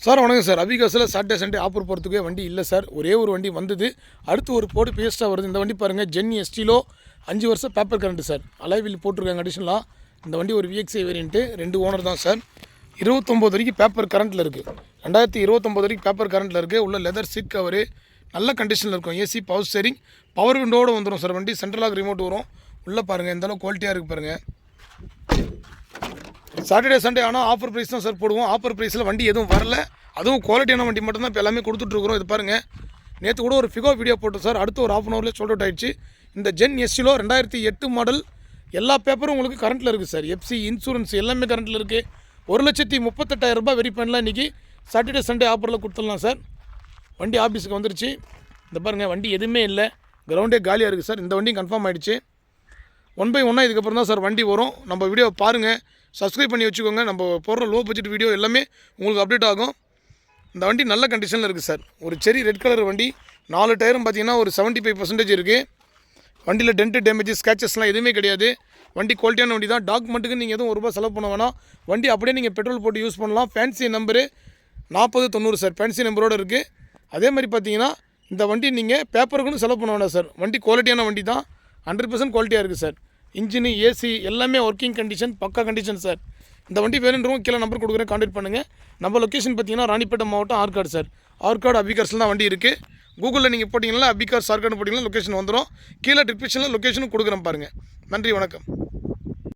Sir வணக்கம் sir. அபிகாஸில் Saturday Sunday offer போகிறதுக்கே வண்டி இல்லை சார். ஒரே ஒரு வண்டி வந்தது, அடுத்து ஒரு போட்டு பேஸ்ட்டாக வருது. இந்த வண்டி பாருங்கள், ஜென் எஸ்டிலோ 5 வருஷம் பேப்பர் கரண்ட்டு சார். அலைவில் போட்டிருக்காங்க அடிஷனலாக. இந்த வண்டி ஒரு விஎக்ஸ்ஐ வேரியன்ட்டு, 2 ஓனர் தான் சார். 29 வரைக்கும் பேப்பர் கரண்ட்டில் இருக்குது. 2029 வரைக்கும் பேப்பர் கரண்ட்டில் இருக்குது. உள்ள லெதர் சீட் கவரு நல்ல கண்டிஷனில் இருக்கும். ஏசி, பவர் ஸ்டேரிங், பவர் விண்டோடு வந்துடும் சார். வண்டி சென்ட்ரலாக ரிமோட் வரும். உள்ளே பாருங்கள் எந்தளவு குவாலிட்டியாக இருக்குது பாருங்கள். சாட்டர்டே சண்டே ஆனால் ஆஃபர் ப்ரைஸ் தான் சார் போடுவோம். ஆஃபர் ப்ரைஸில் வண்டி எதுவும் வரல, அதுவும் குவாலிட்டியான வண்டி மட்டும்தான் இப்போ எல்லாமே கொடுத்துட்ருக்குறோம். இது பாருங்கள், நேற்று கூட ஒரு ஃபிகோ வீடியோ போட்டோம் சார். அடுத்து ஒரு 1/2 ஹவர்லேயே சோல்ட் அவுட் ஆகிடுச்சு. இந்த ஜென் எஸ்டிலோ 2008 மாடல், எல்லா பேப்பரும் உங்களுக்கு கரண்ட்டில் இருக்குது சார். எஃப்சி, இன்சூரன்ஸ் எல்லாமே கரண்ட்டில் இருக்குது. 1,38,000 ரூபாய் வெரி பண்ணலாம். இன்றைக்கி சாட்டர்டே சண்டே ஆஃபரில் கொடுத்துடலாம் சார். வண்டி ஆஃபீஸுக்கு வந்துருச்சு. இந்த பாருங்கள், வண்டி எதுவுமே இல்லை, கிரவுண்டே காலியாக இருக்குது சார். இந்த வண்டியும் கன்ஃபார்ம் ஆகிடுச்சு. 1 by 1 இதுக்கப்புறம் தான் சார் வண்டி வரும். நம்ம வீடியோவை பாருங்கள், சப்ஸ்கிரைப் பண்ணி வச்சுக்கோங்க. நம்ம போடுற லோ பட்ஜெட் வீடியோ எல்லாமே உங்களுக்கு அப்டேட் ஆகும். இந்த வண்டி நல்ல கண்டிஷனில் இருக்குது சார். ஒரு செரி ரெட் கலர் வண்டி. 4 டயரும் பார்த்தீங்கன்னா ஒரு 75% இருக்குது. வண்டியில் டென்ட்டு, டேமேஜ், ஸ்கேச்சஸ்லாம் எதுவுமே கிடையாது. வண்டி குவாலிட்டியான வண்டி தான். டாக்குமெண்ட்டுக்கு நீங்கள் எதுவும் ₹1 செலவு பண்ண வேணாம். வண்டி அப்படியே நீங்கள் பெட்ரோல் போட்டு யூஸ் பண்ணலாம். Fancy number 4090 sir. ஃபேன்சி நம்பரோடு இருக்குது. அதே மாதிரி பார்த்தீங்கன்னா இந்த வண்டி நீங்கள் பேப்பருக்குன்னு செலவு பண்ண வேணாம் சார். வண்டி குவாலிட்டியான வண்டி தான். 100% குவாலிட்டியாக இருக்குது சார். இன்ஜினு, ஏசி எல்லாமே ஒர்க்கிங் கண்டிஷன், பக்கா கண்டிஷன் சார். இந்த வண்டி வேணுன்றவங்க கீழே நம்பர் கொடுக்குறேன், கான்டாக்ட் பண்ணுங்கள். நம்ம லொக்கேஷன் பார்த்தீங்கன்னா ராணிப்பேட்டை மாவட்டம், ஆற்காடு சார். ஆற்காடு அபிகார்ஸில் தான் வண்டி இருக்குது. கூகுளில் நீங்கள் போட்டிங்கன்னா அபிகார்ஸ் ஆற்காடு போட்டிங்கன்னா லொக்கேஷன் வந்துடும். கீழே டிஸ்கிரிப்ஷனில் லொக்கேஷனும் கொடுக்குறேன் பாருங்கள். நன்றி, வணக்கம்.